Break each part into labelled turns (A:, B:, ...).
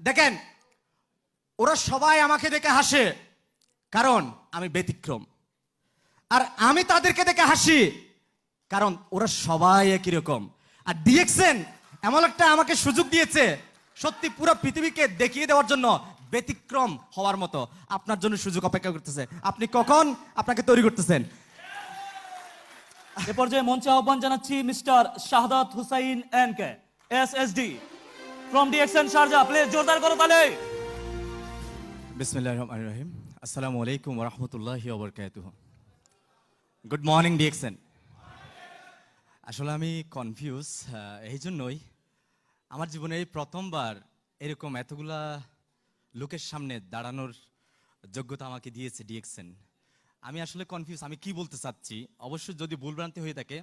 A: দেখেন, ওরা সবাই আমাকে দেখে হাসে, কারণ আমি ব্যতিক্রম। আর আমি তাদেরকে দেখে হাসি, কারণ ওরা সবাই একই রকম। আর ডিএক্সএন এমন একটা আমাকে সুযোগ দিয়েছে, সত্যি পুরো পৃথিবীকে দেখিয়ে দেওয়ার জন্য ব্যতিক্রম হওয়ার মতো। আপনার জন্য সুযোগ অপেক্ষা করতেছে, আপনি কখন আপনাকে তৈরি করতেছেন।
B: এ পর্যায়ে মঞ্চে আহ্বান জানাচ্ছি mister Shahadat Hussain N K SSD from DXN Sharjah. Please জোরদার করো তালে।
A: বিসমিল্লাহির রহমানির রহিম। আসসালামু আলাইকুম ওয়া রাহমাতুল্লাহি ওয়া বারাকাতুহু। Good morning DXN. আসলে আমি কনফিউজ, এই জন্যই আমার জীবনে এই প্রথমবার এরকম এতগুলা লোকের সামনে দাঁড়ানোর যোগ্যতা আমাকে দিয়েছে ডিএক্সএন। আমি আসলে কনফিউজ, আমি কি বলতে চাচ্ছি। অবশ্যই যদি ভুলভ্রান্তি হয়ে থাকে,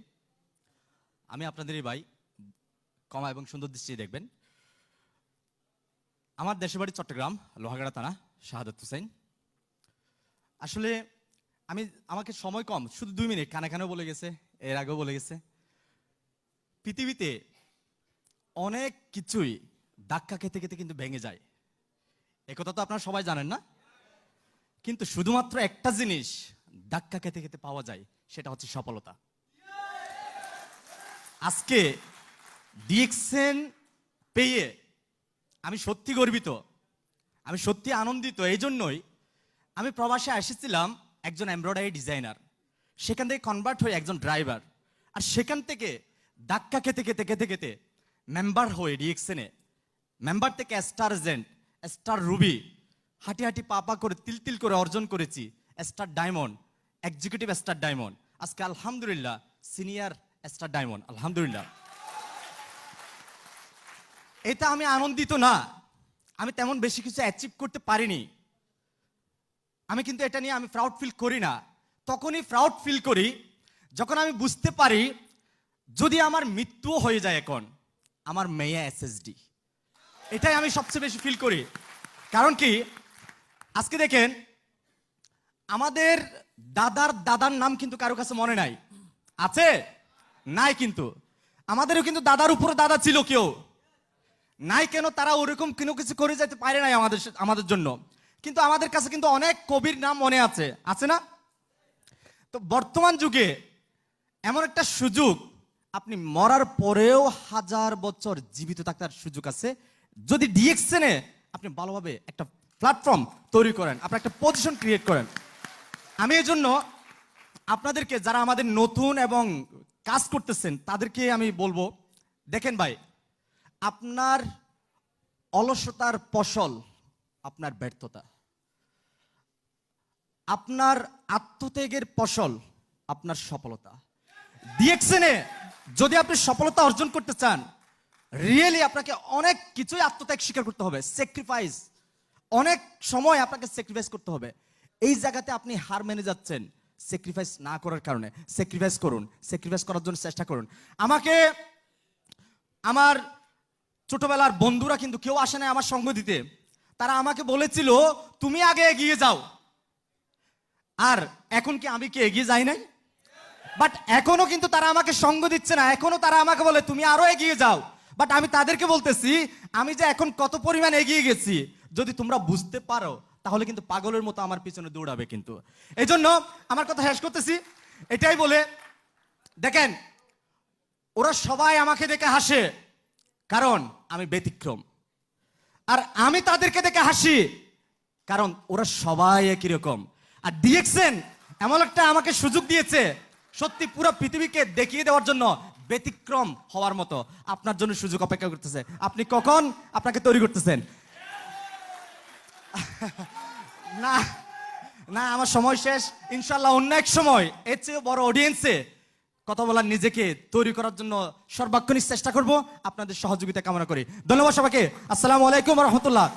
A: আমি আপনাদেরই ভাই, ক্ষমা এবং সুন্দর দৃষ্টি দেখবেন। আমার দেশের বাড়ি চট্টগ্রাম, লোহাগাড়া থানা, শাহাদাত হুসাইন। আসলে আমাকে সময় কম, শুধু 2 মিনিট, কানে কানেও বলে গেছে, এর আগেও বলে গেছে। পৃথিবীতে অনেক কিছুই ধাক্কা খেতে খেতে কিন্তু ভেঙে যায়, একথা তো আপনারা সবাই জানেন না? কিন্তু শুধুমাত্র একটা জিনিস ধাক্কা খেতে খেতে পাওয়া যায়, সেটা হচ্ছে সফলতা। আজকে ডিএক্সএন পেয়ে আমি সত্যি গর্বিত, আমি সত্যি আনন্দিত। এই জন্যই আমি প্রবাসে এসেছিলাম একজন এমব্রয়ডারি ডিজাইনার, সেখান থেকে কনভার্ট হয়ে একজন ড্রাইভার, আর সেখান থেকে ধাক্কা খেতে খেতে খেতে খেতে মেম্বার হয়ে ডিএক্সএনে, মেম্বার থেকে স্টার এজেন্ট, স্টার রুবি, হাঁটি হাঁটি পা করে তিল তিল করে অর্জন করেছি star diamond, executive star diamond, আজকে আলহামদুলিল্লাহ সিনিয়র স্টার ডায়মন্ড, আলহামদুলিল্লাহ। এটা আমি আনন্দিত না, আমি তেমন বেশি কিছু অ্যাচিভ করতে পারিনি, আমি কিন্তু এটা নিয়ে আমি প্রাউড ফিল করি না। তখনই প্রাউড ফিল করি যখন আমি বুঝতে পারি যদি আমার মৃত্যুও হয়ে যায় এখন, আমার মেয়ে এসএসডি। এটাই আমি সবচেয়ে বেশি ফিল করি। কারণ কি, আজকে দেখেন, আমাদের দাদার নাম কিন্তু কারো কাছে মনে নাই, আছে নাই? কিন্তু আমাদেরও কিন্তু দাদার উপরে দাদা ছিল কেউ নাই। কেন তারা ওরকম কোনো কিছু করে যেতে পারে নাই আমাদের জন্য, কিন্তু আমাদের কাছে কিন্তু অনেক কবির নাম মনে আছে, আছে না? তো বর্তমান যুগে এমন একটা সুযোগ, আপনি মরার পরেও 1000 বছর জীবিত থাকার সুযোগ আছে যদি ডিএক্সএনে আপনি ভালোভাবে একটা প্ল্যাটফর্ম তৈরি করেন, আপনার একটা পজিশন ক্রিয়েট করেন। আমি এই জন্য আপনাদেরকে, যারা আমাদের নতুন এবং কাজ করতেছেন, তাদেরকে আমি বলবো, দেখেন ভাই, আপনার অলসতার ফসল আপনার ব্যর্থতা, আপনার আত্মত্যাগের ফসল আপনার সফলতা। ডিএক্সএনে যদি আপনি সফলতা অর্জন করতে চান, রিয়েলি আপনাকে অনেক কিছুই আত্মত্যাগ স্বীকার করতে হবে, স্যাক্রিফাইস, অনেক সময় আপনাকে স্যাক্রিফাইস করতে হবে। এই জায়গাতে আপনি হার মেনে যাচ্ছেন স্যাক্রিফাইস না করার কারণে। স্যাক্রিফাইস করুন, স্যাক্রিফাইস করার জন্য চেষ্টা করুন। আমাকে আমার ছোটবেলার বন্ধুরা কিন্তু কেউ আসে না আমার সঙ্গ দিতে, তারা আমাকে বলেছিল তুমি আগে এগিয়ে যাও। আর এখন কি আমি কি এগিয়ে যাই নাই? বাট এখনো কিন্তু তারা আমাকে সঙ্গ দিচ্ছে না, এখনো তারা আমাকে বলে তুমি আরো এগিয়ে যাও। বাট আমি তাদেরকে বলতেছি, আমি যে এখন কত পরিমাণ এগিয়ে গেছি, যদি তোমরা বুঝতে পারো তাহলে কিন্তু পাগলের মতো আমার পিছনে দৌড়াবে। কিন্তু এই জন্য আমার কথা শেষ করতেছি এটাই বলে, দেখেন, ওরা সবাই আমাকে দেখে হাসে, কারণ আমি ব্যতিক্রম। আর আমি তাদেরকে দেখে হাসি, কারণ ওরা সবাই একই রকম। আর ডিএক্সএন এমন একটা আমাকে সুযোগ দিয়েছে, সত্যি পুরো পৃথিবীকে দেখিয়ে দেওয়ার জন্য ব্যতিক্রম হওয়ার মতো। আপনার জন্য সুযোগ অপেক্ষা করতেছে, আপনি কখন আপনাকে তৈরি করতেছেন। না না, আমার সময় শেষ। ইনশাল্লাহ অন্য এক সময় এর চেয়ে বড় অডিয়েন্সে কথা বলার, নিজেকে তৈরি করার জন্য সর্বাক্ষণিক চেষ্টা করব। আপনাদের সহযোগিতা কামনা করি। ধন্যবাদ সবাইকে। আসসালামু আলাইকুম ওয়া রাহমাতুল্লাহ।